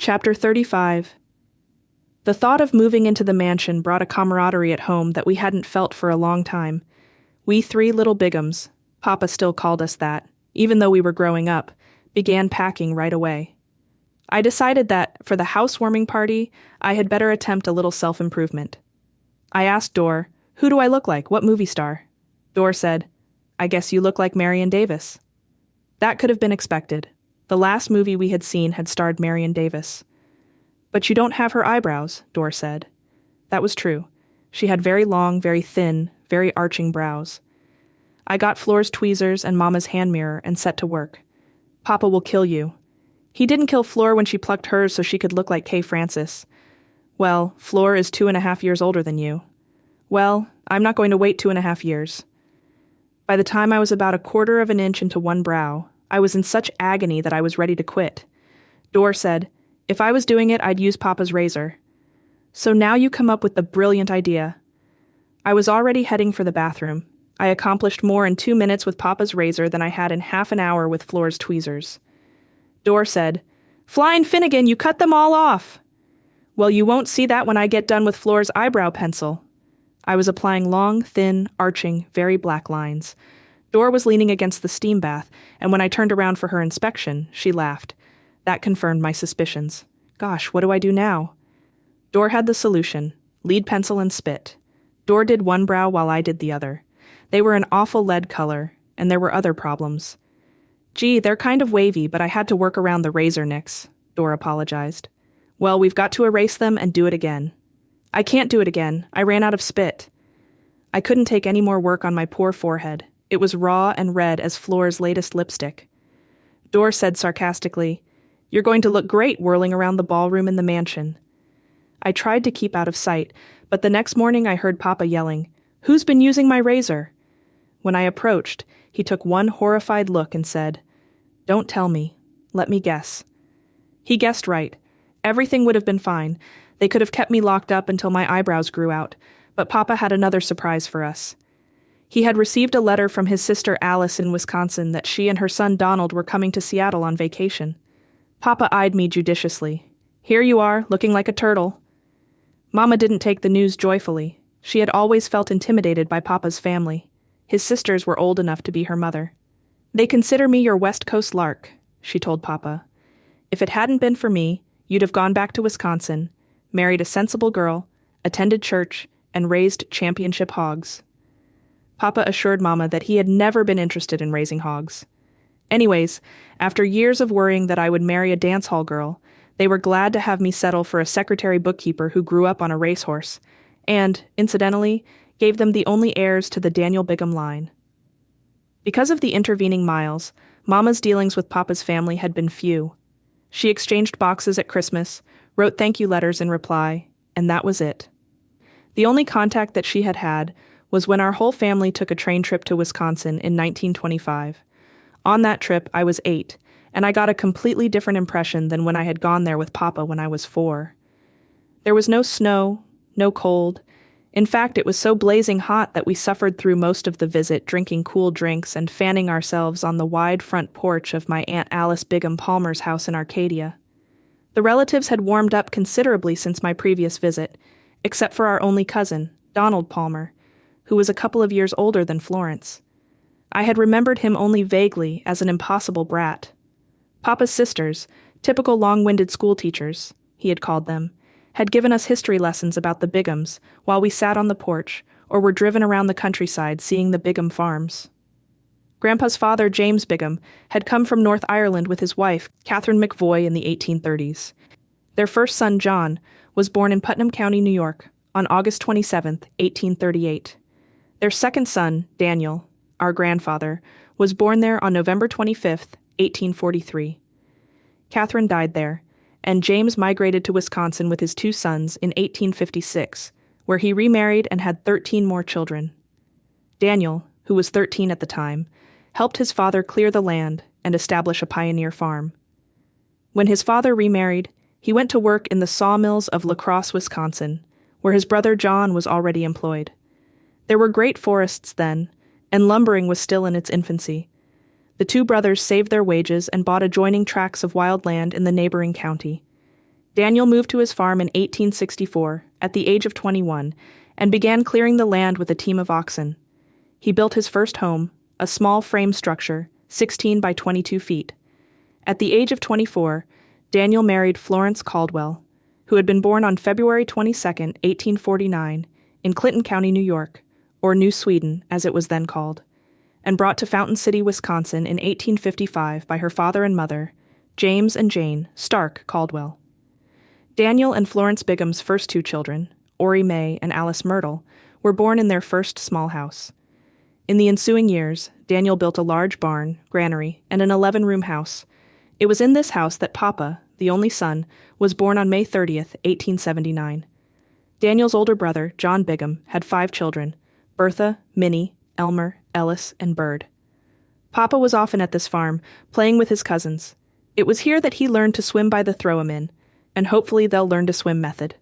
Chapter 35. The thought of moving into the mansion brought a camaraderie at home that we hadn't felt for a long time. We three little Bighams, Papa still called us that, even though we were growing up, began packing right away. I decided that, for the housewarming party, I had better attempt a little self-improvement. I asked Dor, "Who do I look like? What movie star?" Dor said, "I guess you look like Marion Davis." That could have been expected. The last movie we had seen had starred Marion Davis. "But you don't have her eyebrows," Dor said. That was true. She had very long, very thin, very arching brows. I got Floor's tweezers and Mama's hand mirror and set to work. "Papa will kill you." He didn't kill Floor when she plucked hers so she could look like Kay Francis. "Well, Floor is 2.5 years older than you." "Well, I'm not going to wait 2.5 years." By the time I was about 1/4 of an inch into one brow, I was in such agony that I was ready to quit. Dor said, "If I was doing it, I'd use Papa's razor." "So now you come up with the brilliant idea." I was already heading for the bathroom. I accomplished more in 2 minutes with Papa's razor than I had in half an hour with Floor's tweezers. Dor said, "Flying Finnegan, you cut them all off." "Well, you won't see that when I get done with Floor's eyebrow pencil." I was applying long, thin, arching, very black lines. Dor was leaning against the steam bath, and when I turned around for her inspection, she laughed. That confirmed my suspicions. Gosh, what do I do now? Dor had the solution: lead pencil and spit. Dor did one brow while I did the other. They were an awful lead color, and there were other problems. "Gee, they're kind of wavy, but I had to work around the razor nicks," Dor apologized. "Well, we've got to erase them and do it again." "I can't do it again. I ran out of spit." I couldn't take any more work on my poor forehead. It was raw and red as Floor's latest lipstick. Dor said sarcastically, "You're going to look great whirling around the ballroom in the mansion." I tried to keep out of sight, but the next morning I heard Papa yelling, "Who's been using my razor?" When I approached, he took one horrified look and said, "Don't tell me. Let me guess." He guessed right. Everything would have been fine. They could have kept me locked up until my eyebrows grew out, but Papa had another surprise for us. He had received a letter from his sister Alice in Wisconsin that she and her son Donald were coming to Seattle on vacation. Papa eyed me judiciously. "Here you are, looking like a turtle." Mama didn't take the news joyfully. She had always felt intimidated by Papa's family. His sisters were old enough to be her mother. "They consider me your West Coast lark," she told Papa. "If it hadn't been for me, you'd have gone back to Wisconsin, married a sensible girl, attended church, and raised championship hogs." Papa assured Mama that he had never been interested in raising hogs. Anyways, after years of worrying that I would marry a dance hall girl, they were glad to have me settle for a secretary bookkeeper who grew up on a racehorse, and, incidentally, gave them the only heirs to the Daniel Bigham line. Because of the intervening miles, Mama's dealings with Papa's family had been few. She exchanged boxes at Christmas, wrote thank you letters in reply, and that was it. The only contact that she had had was when our whole family took a train trip to Wisconsin in 1925. On that trip, I was 8, and I got a completely different impression than when I had gone there with Papa when I was 4. There was no snow, no cold. In fact, it was so blazing hot that we suffered through most of the visit drinking cool drinks and fanning ourselves on the wide front porch of my Aunt Alice Bigham Palmer's house in Arcadia. The relatives had warmed up considerably since my previous visit, except for our only cousin, Donald Palmer, who was a couple of years older than Florence. I had remembered him only vaguely as an impossible brat. Papa's sisters, typical long-winded schoolteachers, he had called them, had given us history lessons about the Bighams while we sat on the porch or were driven around the countryside seeing the Bigham farms. Grandpa's father, James Bigham, had come from North Ireland with his wife, Catherine McVoy, in the 1830s. Their first son, John, was born in Putnam County, New York, on August 27, 1838. Their second son, Daniel, our grandfather, was born there on November 25, 1843. Catherine died there, and James migrated to Wisconsin with his 2 sons in 1856, where he remarried and had 13 more children. Daniel, who was 13 at the time, helped his father clear the land and establish a pioneer farm. When his father remarried, he went to work in the sawmills of La Crosse, Wisconsin, where his brother John was already employed. There were great forests then, and lumbering was still in its infancy. The 2 brothers saved their wages and bought adjoining tracts of wild land in the neighboring county. Daniel moved to his farm in 1864, at the age of 21, and began clearing the land with a team of oxen. He built his first home, a small frame structure, 16 by 22 feet. At the age of 24, Daniel married Florence Caldwell, who had been born on February 22, 1849, in Clinton County, New York, or New Sweden, as it was then called, and brought to Fountain City, Wisconsin in 1855 by her father and mother, James and Jane Stark Caldwell. Daniel and Florence Bigham's first two children, Ori May and Alice Myrtle, were born in their first small house. In the ensuing years, Daniel built a large barn, granary, and an 11-room house. It was in this house that Papa, the only son, was born on May 30th, 1879. Daniel's older brother, John Bigham, had 5 children, Bertha, Minnie, Elmer, Ellis, and Bird. Papa was often at this farm, playing with his cousins. It was here that he learned to swim by the throw-em-in, and hopefully they'll learn to swim method.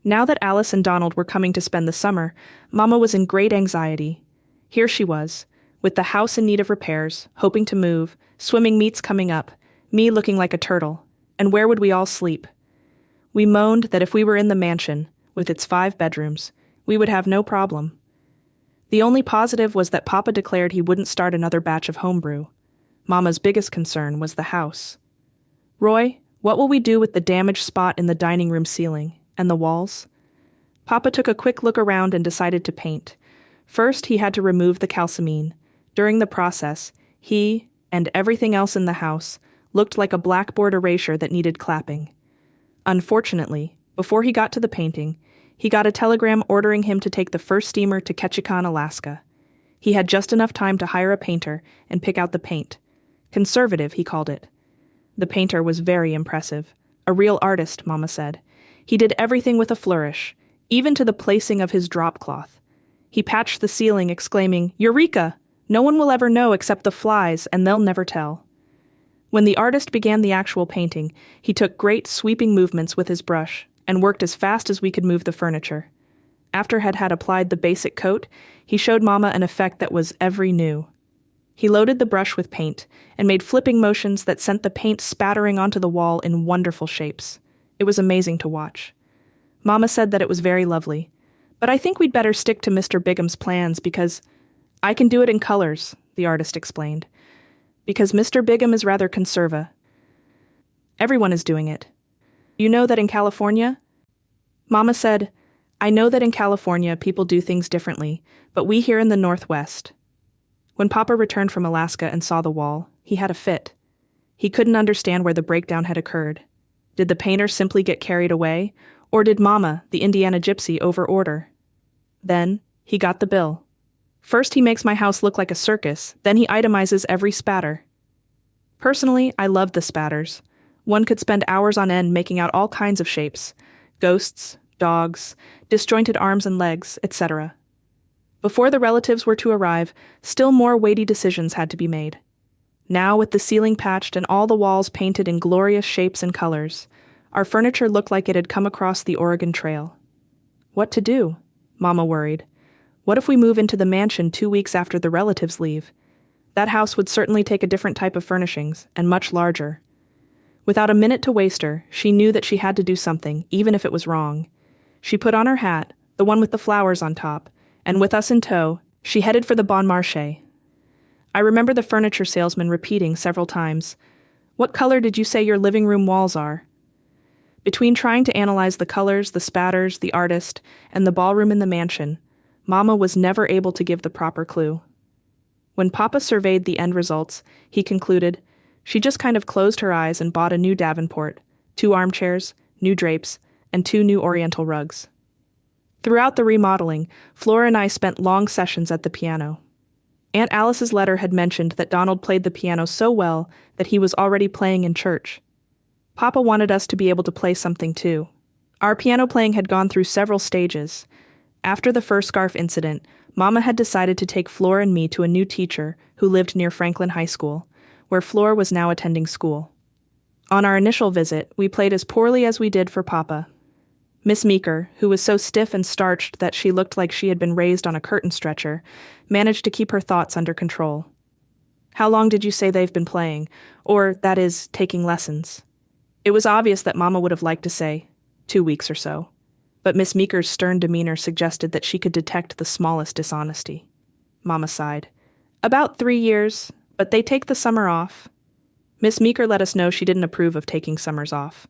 Now that Alice and Donald were coming to spend the summer, Mama was in great anxiety. Here she was, with the house in need of repairs, hoping to move, swimming meets coming up, me looking like a turtle, and where would we all sleep? We moaned that if we were in the mansion, with its 5 bedrooms, we would have no problem. The only positive was that Papa declared he wouldn't start another batch of homebrew. Mama's biggest concern was the house. Roy, what will we do with the damaged spot in the dining room ceiling, and the walls? Papa took a quick look around and decided to paint. First, he had to remove the calcimine. During the process, he, and everything else in the house, looked like a blackboard erasure that needed clapping. Unfortunately, before he got to the painting, he got a telegram ordering him to take the first steamer to Ketchikan, Alaska. He had just enough time to hire a painter and pick out the paint. Conservative, he called it. The painter was very impressive. A real artist, Mama said. He did everything with a flourish, even to the placing of his drop cloth. He patched the ceiling, exclaiming, "Eureka! No one will ever know except the flies, and they'll never tell." When the artist began the actual painting, he took great sweeping movements with his brush and worked as fast as we could move the furniture. After had applied the basic coat, he showed Mama an effect that was every new. He loaded the brush with paint and made flipping motions that sent the paint spattering onto the wall in wonderful shapes. It was amazing to watch. Mama said that it was very lovely, but I think we'd better stick to Mr. Bigham's plans because I can do it in colors, the artist explained. Because Mr. Bigham is rather conserva. Everyone is doing it. You know that in California? Mama said, I know that in California people do things differently, but we here in the Northwest. When Papa returned from Alaska and saw the wall, he had a fit. He couldn't understand where the breakdown had occurred. Did the painter simply get carried away, or did Mama, the Indiana gypsy, overorder? Then, he got the bill. First he makes my house look like a circus, then he itemizes every spatter. Personally, I loved the spatters. One could spend hours on end making out all kinds of shapes. Ghosts, dogs, disjointed arms and legs, etc. Before the relatives were to arrive, still more weighty decisions had to be made. Now, with the ceiling patched and all the walls painted in glorious shapes and colors, our furniture looked like it had come across the Oregon Trail. What to do? Mama worried. What if we move into the mansion 2 weeks after the relatives leave? That house would certainly take a different type of furnishings, and much larger. Without a minute to waste her, she knew that she had to do something, even if it was wrong. She put on her hat, the one with the flowers on top, and with us in tow, she headed for the Bon Marché. I remember the furniture salesman repeating several times, "What color did you say your living room walls are?" Between trying to analyze the colors, the spatters, the artist, and the ballroom in the mansion, Mama was never able to give the proper clue. When Papa surveyed the end results, he concluded, she just kind of closed her eyes and bought a new Davenport, 2 armchairs, new drapes, and 2 new Oriental rugs. Throughout the remodeling, Flora and I spent long sessions at the piano. Aunt Alice's letter had mentioned that Donald played the piano so well that he was already playing in church. Papa wanted us to be able to play something too. Our piano playing had gone through several stages. After the fur scarf incident, Mama had decided to take Flora and me to a new teacher who lived near Franklin High School, where Flora was now attending school. On our initial visit, we played as poorly as we did for Papa. Miss Meeker, who was so stiff and starched that she looked like she had been raised on a curtain stretcher, managed to keep her thoughts under control. "How long did you say they've been playing? Or, that is, taking lessons?" It was obvious that Mama would have liked to say, 2 weeks or so, but Miss Meeker's stern demeanor suggested that she could detect the smallest dishonesty. Mama sighed. About 3 years, but they take the summer off. Miss Meeker let us know she didn't approve of taking summers off.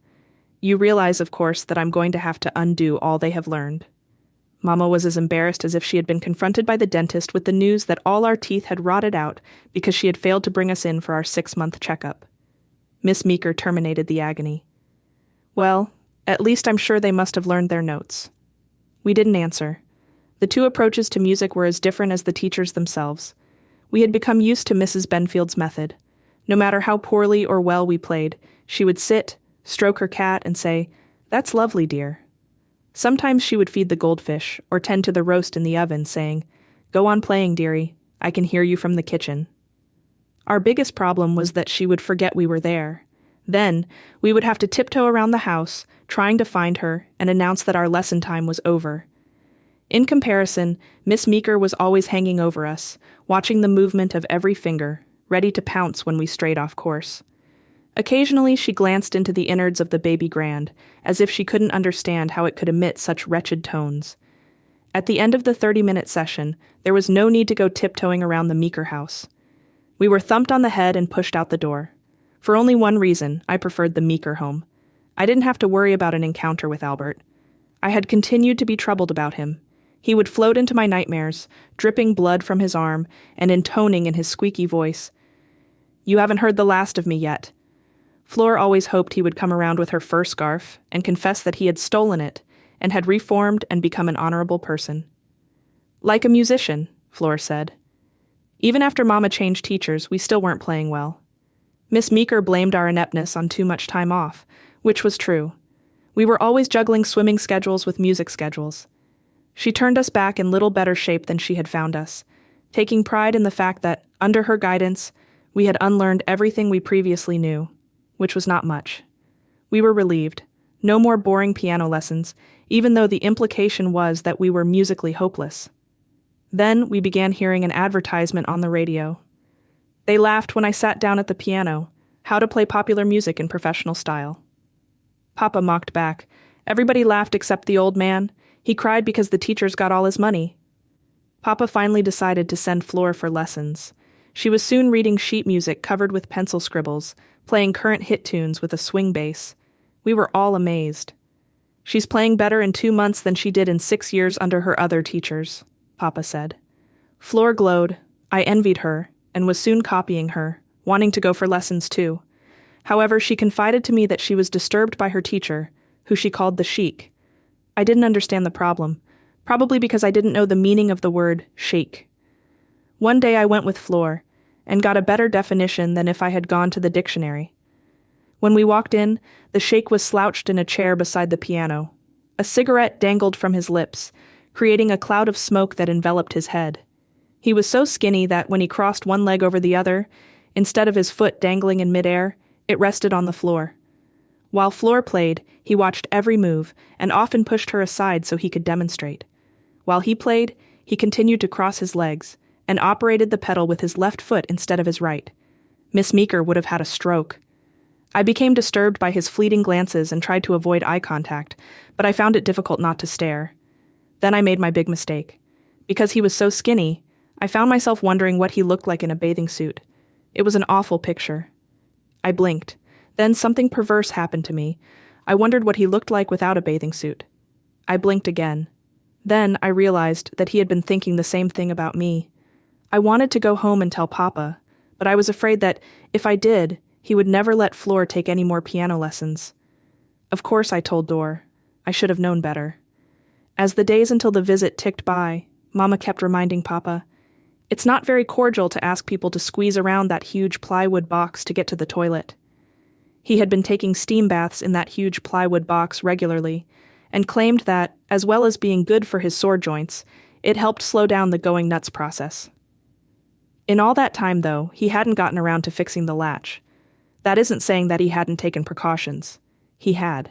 You realize, of course, that I'm going to have to undo all they have learned. Mama was as embarrassed as if she had been confronted by the dentist with the news that all our teeth had rotted out because she had failed to bring us in for our 6-month checkup. Miss Meeker terminated the agony. Well, at least I'm sure they must have learned their notes. We didn't answer. The two approaches to music were as different as the teachers themselves. We had become used to Mrs. Benfield's method. No matter how poorly or well we played, she would sit, stroke her cat, and say, "That's lovely, dear." Sometimes she would feed the goldfish or tend to the roast in the oven, saying, "Go on playing, dearie. I can hear you from the kitchen." Our biggest problem was that she would forget we were there. Then, we would have to tiptoe around the house, trying to find her, and announce that our lesson time was over. In comparison, Miss Meeker was always hanging over us, watching the movement of every finger, ready to pounce when we strayed off course. Occasionally, she glanced into the innards of the baby grand, as if she couldn't understand how it could emit such wretched tones. At the end of the 30-minute session, there was no need to go tiptoeing around the Meeker house. We were thumped on the head and pushed out the door. For only one reason, I preferred the Meeker home. I didn't have to worry about an encounter with Albert. I had continued to be troubled about him. He would float into my nightmares, dripping blood from his arm and intoning in his squeaky voice, "You haven't heard the last of me yet." Fleur always hoped he would come around with her fur scarf and confess that he had stolen it and had reformed and become an honorable person. "Like a musician," Fleur said. Even after Mama changed teachers, we still weren't playing well. Miss Meeker blamed our ineptness on too much time off, which was true. We were always juggling swimming schedules with music schedules. She turned us back in little better shape than she had found us, taking pride in the fact that, under her guidance, we had unlearned everything we previously knew, which was not much. We were relieved. No more boring piano lessons, even though the implication was that we were musically hopeless. Then we began hearing an advertisement on the radio. They laughed when I sat down at the piano, how to play popular music in professional style. Papa mocked back. Everybody laughed except the old man. He cried because the teachers got all his money. Papa finally decided to send Fleur for lessons. She was soon reading sheet music covered with pencil scribbles, playing current hit tunes with a swing bass. We were all amazed. "She's playing better in 2 months than she did in 6 years under her other teachers," Papa said. Fleur glowed. I envied her, and was soon copying her, wanting to go for lessons too. However, she confided to me that she was disturbed by her teacher, who she called the sheik. I didn't understand the problem, probably because I didn't know the meaning of the word sheik. One day I went with Fleur, and got a better definition than if I had gone to the dictionary. When we walked in, the sheik was slouched in a chair beside the piano. A cigarette dangled from his lips, creating a cloud of smoke that enveloped his head. He was so skinny that when he crossed one leg over the other, instead of his foot dangling in midair, it rested on the floor. While Fleur played, he watched every move and often pushed her aside so he could demonstrate. While he played, he continued to cross his legs and operated the pedal with his left foot instead of his right. Miss Meeker would have had a stroke. I became disturbed by his fleeting glances and tried to avoid eye contact, but I found it difficult not to stare. Then I made my big mistake. Because he was so skinny, I found myself wondering what he looked like in a bathing suit. It was an awful picture. I blinked. Then something perverse happened to me. I wondered what he looked like without a bathing suit. I blinked again. Then I realized that he had been thinking the same thing about me. I wanted to go home and tell Papa, but I was afraid that, if I did, he would never let Fleur take any more piano lessons. Of course I told Dor. I should have known better. As the days until the visit ticked by, Mama kept reminding Papa, "It's not very cordial to ask people to squeeze around that huge plywood box to get to the toilet." He had been taking steam baths in that huge plywood box regularly, and claimed that, as well as being good for his sore joints, it helped slow down the going nuts process. In all that time, though, he hadn't gotten around to fixing the latch. That isn't saying that he hadn't taken precautions. He had.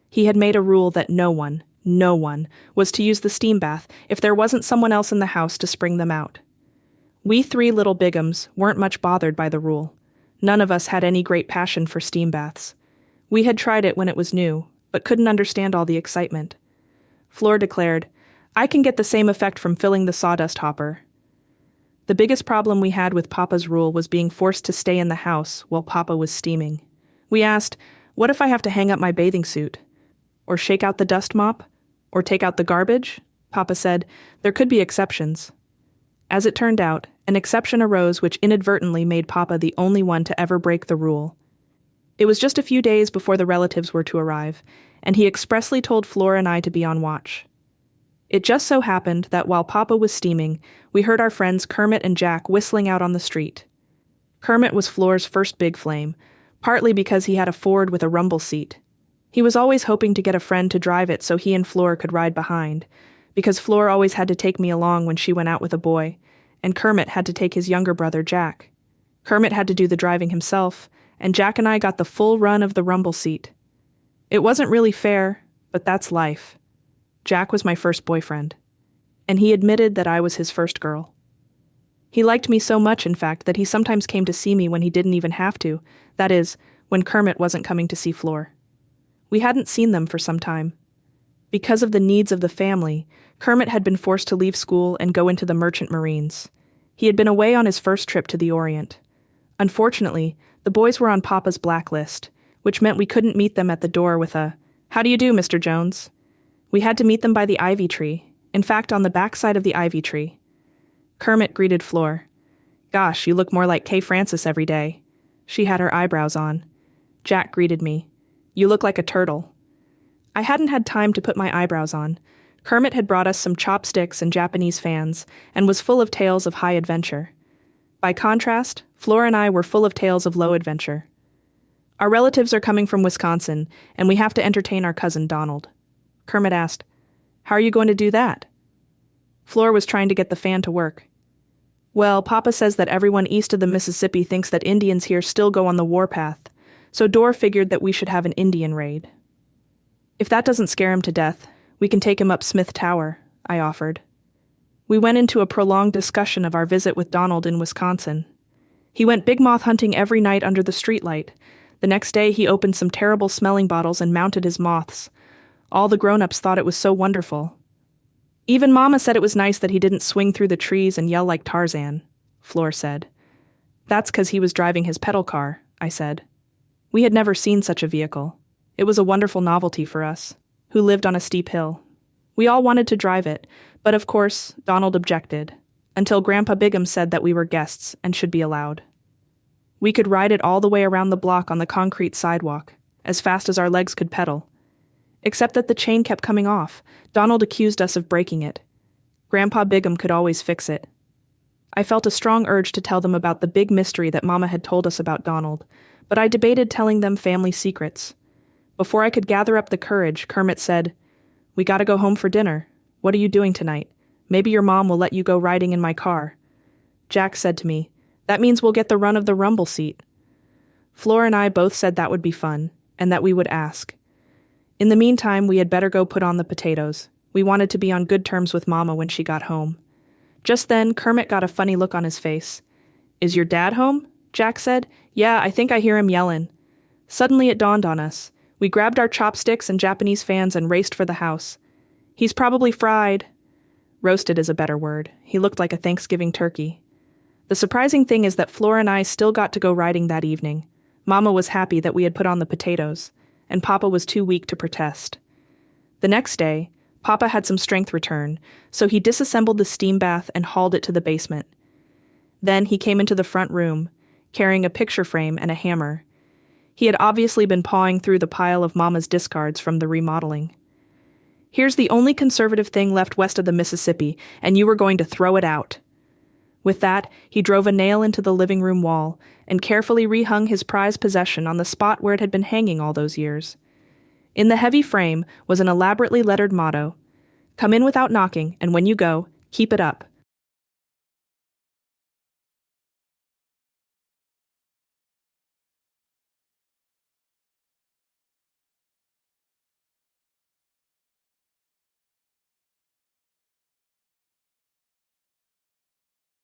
He had made a rule that no one was to use the steam bath if there wasn't someone else in the house to spring them out. We 3 little Bighams weren't much bothered by the rule. None of us had any great passion for steam baths. We had tried it when it was new, but couldn't understand all the excitement. Fleur declared, "I can get the same effect from filling the sawdust hopper." The biggest problem we had with Papa's rule was being forced to stay in the house while Papa was steaming. We asked, "What if I have to hang up my bathing suit? Or shake out the dust mop? Or take out the garbage?" Papa said, "There could be exceptions." As it turned out, an exception arose which inadvertently made Papa the only one to ever break the rule. It was just a few days before the relatives were to arrive, and he expressly told Flora and I to be on watch. It just so happened that while Papa was steaming, we heard our friends Kermit and Jack whistling out on the street. Kermit was Flora's first big flame, partly because he had a Ford with a rumble seat. He was always hoping to get a friend to drive it so he and Flora could ride behind, because Flora always had to take me along when she went out with a boy, and Kermit had to take his younger brother Jack. Kermit had to do the driving himself, and Jack and I got the full run of the rumble seat. It wasn't really fair, but that's life. Jack was my first boyfriend, and he admitted that I was his first girl. He liked me so much, in fact, that he sometimes came to see me when he didn't even have to, that is, when Kermit wasn't coming to see Fleur. We hadn't seen them for some time. Because of the needs of the family, Kermit had been forced to leave school and go into the Merchant Marines. He had been away on his first trip to the Orient. Unfortunately, the boys were on Papa's blacklist, which meant we couldn't meet them at the door with a, "How do you do, Mr. Jones?" We had to meet them by the ivy tree, in fact on the backside of the ivy tree. Kermit greeted Fleur. "Gosh, you look more like Kay Frances every day." She had her eyebrows on. Jack greeted me. "You look like a turtle." I hadn't had time to put my eyebrows on. Kermit had brought us some chopsticks and Japanese fans, and was full of tales of high adventure. By contrast, Flora and I were full of tales of low adventure. Our relatives are coming from Wisconsin, and we have to entertain our cousin Donald. Kermit asked, "How are you going to do that?" Flora was trying to get the fan to work. "Well, Papa says that everyone east of the Mississippi thinks that Indians here still go on the warpath, so Dor figured that we should have an Indian raid." "If that doesn't scare him to death, we can take him up Smith Tower," I offered. We went into a prolonged discussion of our visit with Donald in Wisconsin. He went big moth hunting every night under the streetlight. The next day he opened some terrible smelling bottles and mounted his moths. All the grown-ups thought it was so wonderful. "Even Mama said it was nice that he didn't swing through the trees and yell like Tarzan," Fleur said. "That's 'cause he was driving his pedal car," I said. We had never seen such a vehicle. It was a wonderful novelty for us, who lived on a steep hill. We all wanted to drive it, but of course, Donald objected, until Grandpa Bigham said that we were guests and should be allowed. We could ride it all the way around the block on the concrete sidewalk, as fast as our legs could pedal. Except that the chain kept coming off. Donald accused us of breaking it. Grandpa Bigham could always fix it. I felt a strong urge to tell them about the big mystery that Mama had told us about Donald, but I debated telling them family secrets. Before I could gather up the courage, Kermit said, "We gotta go home for dinner. What are you doing tonight? Maybe your mom will let you go riding in my car." Jack said to me, "That means we'll get the run of the rumble seat." Flora and I both said that would be fun, and that we would ask. In the meantime, we had better go put on the potatoes. We wanted to be on good terms with Mama when she got home. Just then, Kermit got a funny look on his face. "Is your dad home?" Jack said. "Yeah, I think I hear him yellin'." Suddenly it dawned on us. We grabbed our chopsticks and Japanese fans and raced for the house. "He's probably fried." Roasted is a better word. He looked like a Thanksgiving turkey. The surprising thing is that Flora and I still got to go riding that evening. Mama was happy that we had put on the potatoes, and Papa was too weak to protest. The next day, Papa had some strength return, so he disassembled the steam bath and hauled it to the basement. Then he came into the front room, carrying a picture frame and a hammer. He had obviously been pawing through the pile of Mama's discards from the remodeling. "Here's the only conservative thing left west of the Mississippi, and you were going to throw it out." With that, he drove a nail into the living room wall and carefully rehung his prized possession on the spot where it had been hanging all those years. In the heavy frame was an elaborately lettered motto, "Come in without knocking, and when you go, keep it up."